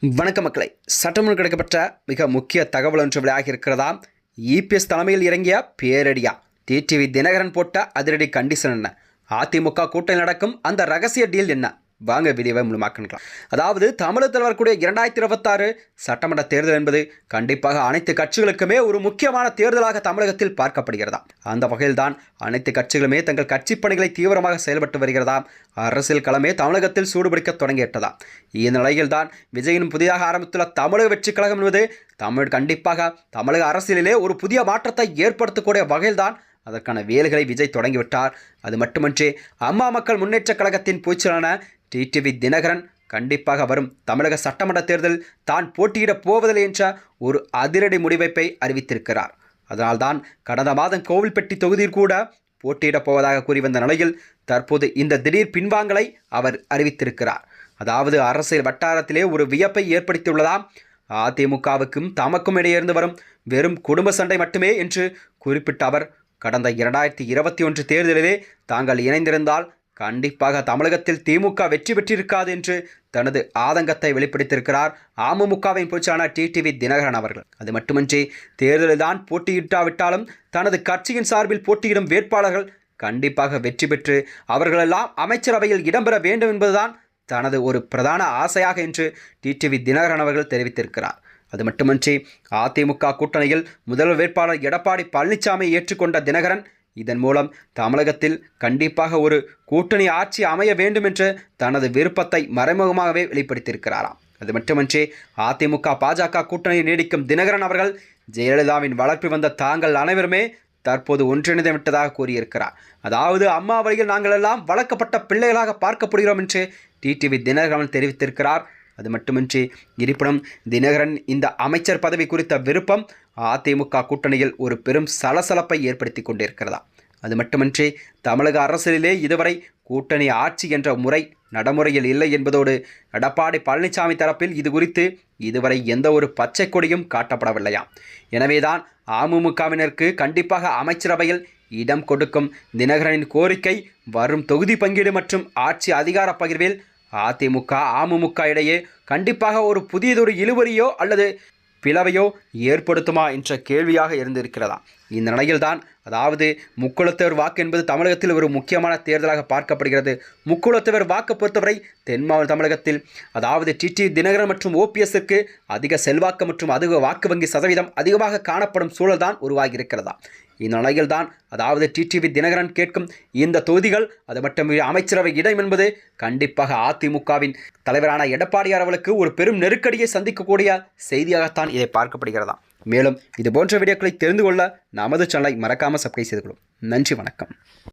வணக்க மக்களை, சட்டமன்றம் கிடைக்கப்பட்ட மிக முக்கிய தகவல் ஒன்று வெளியாகி இருக்கிறதா? இபிஎஸ் தலைமையில் இறங்கிய பேரடியா டிடிவி தினகரன் போட்ட அதிரடி கண்டிஷன் என்ன? அதிமுக கூட்டணி நடக்கும் அந்த ரகசிய டீல் என்ன? வாங்க வீடியோவை முழுமாக்கலாம். அதாவது தமிழகத்தில் வரக்கூடிய 2026 சட்டமன்ற தேர்தல் என்பது கண்டிப்பாக அனைத்து கட்சிகளுக்குமே ஒரு முக்கியமான தேர்தலாக தமிழகத்தில் பார்க்கப்படுகிறதா. அந்த வகையில் தான் அனைத்து கட்சிகளுமே தங்கள் கட்சி பணிகளை தீவிரமாக செயல்பட்டு வருகிறதா. அரசியல் களமே தமிழகத்தில் சூடுபிடிக்க தொடங்கிவிட்டதா. இந்த நிலையில் தான் விஜயின் புதிதாக ஆரம்பித்துள்ள தமிழக வெற்றி கழகம் என்பது கண்டிப்பாக தமிழக அரசியலிலே ஒரு புதிய மாற்றத்தை ஏற்படுத்தக்கூடிய வகையில்தான் அதற்கான வேலைகளை விஜய் தொடங்கிவிட்டார். அது மட்டுமன்றி அம்மா மக்கள் முன்னேற்ற கழகத்தின் பொதுச்செயலாளரான டிடிவி தினகரன் கண்டிப்பாக வரும் தமிழக சட்டமன்ற தேர்தலில் தான் போட்டியிடப் போவதில்லை என்ற ஒரு அதிரடி முடிவை அறிவித்திருக்கிறார். அதனால்தான் கடந்த மாதம் கோவில்பட்டி தொகுதியில் கூட போட்டியிடப் போவதாக கூறி வந்த நிலையில் தற்போது இந்த திடீர் பின்வாங்கலை அவர் அறிவித்திருக்கிறார். அதாவது அரசியல் வட்டாரத்திலே ஒரு வியப்பை ஏற்படுத்தியுள்ளதாம். அதிமுகவுக்கும் தமக்கும் இடையே இருந்து வரும் வெறும் குடும்ப சண்டை மட்டுமே என்று குறிப்பிட்ட அவர் கடந்த 2021 தேர்தலிலே தாங்கள் இணைந்திருந்தால் கண்டிப்பாக தமிழகத்தில் திமுக வெற்றி பெற்றிருக்காது என்று தனது ஆதங்கத்தை வெளிப்படுத்தியிருக்கிறார் அமமுகவின் பொதுச்செயலாளர் டிடிவி தினகரன் அவர்கள். அது மட்டுமின்றி தேர்தலில் தான் போட்டியிட்டாவிட்டாலும் தனது கட்சியின் சார்பில் போட்டியிடும் வேட்பாளர்கள் கண்டிப்பாக வெற்றி பெற்று அவர்களெல்லாம் அமைச்சரவையில் இடம்பெற வேண்டும் என்பதுதான் தனது ஒரு பிரதான ஆசையாக என்று டிடிவி தினகரன் அவர்கள் தெரிவித்திருக்கிறார். அது மட்டுமின்றி அதிமுக கூட்டணியில் முதல்வர் வேட்பாளர் எடப்பாடி பழனிசாமியை ஏற்றுக்கொண்ட தினகரன் இதன் மூலம் தமிழகத்தில் கண்டிப்பாக ஒரு கூட்டணி ஆட்சி அமைய வேண்டும் என்று தனது விருப்பத்தை மறைமுகமாகவே வெளிப்படுத்தியிருக்கிறாராம். அது மட்டுமின்றி அதிமுக பாஜக கூட்டணியை நீடிக்கும் தினகரன் அவர்கள் ஜெயலலிதாவின் வளர்ப்பு வந்த தாங்கள் அனைவருமே தற்போது ஒன்றிணைந்து விட்டதாக கூறியிருக்கிறார். அதாவது அம்மா வழியில் நாங்கள் எல்லாம் வளர்க்கப்பட்ட பிள்ளைகளாக பார்க்கப்படுகிறோம் என்று டிடிவி தினகரன் தெரிவித்திருக்கிறார். அது மட்டுமின்றி இருப்பினும் தினகரன் இந்த அமைச்சர் பதவி குறித்த விருப்பம் அதிமுக கூட்டணியில் ஒரு பெரும் சலசலப்பை ஏற்படுத்தி கொண்டிருக்கிறதா. அது மட்டுமின்றி தமிழக அரசியலிலே இதுவரை கூட்டணி ஆட்சி என்ற முறை நடைமுறையில் இல்லை என்பதோடு எடப்பாடி பழனிசாமி தரப்பில் இது குறித்து இதுவரை எந்த ஒரு பச்சை கொடியும் காட்டப்படவில்லையாம். எனவேதான் அமமுகவினருக்கு கண்டிப்பாக அமைச்சரவையில் இடம் கொடுக்கும் தினகரனின் கோரிக்கை வரும் தொகுதி பங்கீடு மற்றும் ஆட்சி அதிகார பகிர்வில் அதிமுக அமமுக இடையே கண்டிப்பாக ஒரு புதியதொரு இழுவரியோ அல்லது பிளவையோ ஏற்படுத்துமா என்ற கேள்வியாக இருந்திருக்கிறதா. இந்த நிலையில்தான் அதாவது முக்குளத்தவர் வாக்கு என்பது தமிழகத்தில் ஒரு முக்கியமான தேர்தலாக பார்க்கப்படுகிறது. முக்குளத்தவர் வாக்கு பொறுத்தவரை தென் தமிழகத்தில் அதாவது டிடிவி தினகரன் மற்றும் ஓபிஎஸ்க்கு அதிக செல்வாக்கு மற்றும் அதிக வாக்கு வங்கி சதவீதம் அதிகமாக காணப்படும் சூழல் தான் உருவாகி இருக்கிறதா. இந்த நிலையில்தான் அதாவது டிடிவி தினகரன் கேட்கும் இந்த தொகுதிகள் அது மட்டும் அமைச்சரவை இடம் என்பது கண்டிப்பாக அதிமுகவின் தலைவரான எடப்பாடியார் அவர்களுக்கு ஒரு பெரும் நெருக்கடியை சந்திக்கக்கூடிய செய்தியாகத்தான் இதை பார்க்கப்படுகிறதா. மேலும் இது போன்ற வீடியோக்களை தெரிந்து கொள்ள நமது சேனலை மறக்காமல் சப்ஸ்கிரைப் செய்து கொள்ளும். நன்றி, வணக்கம்.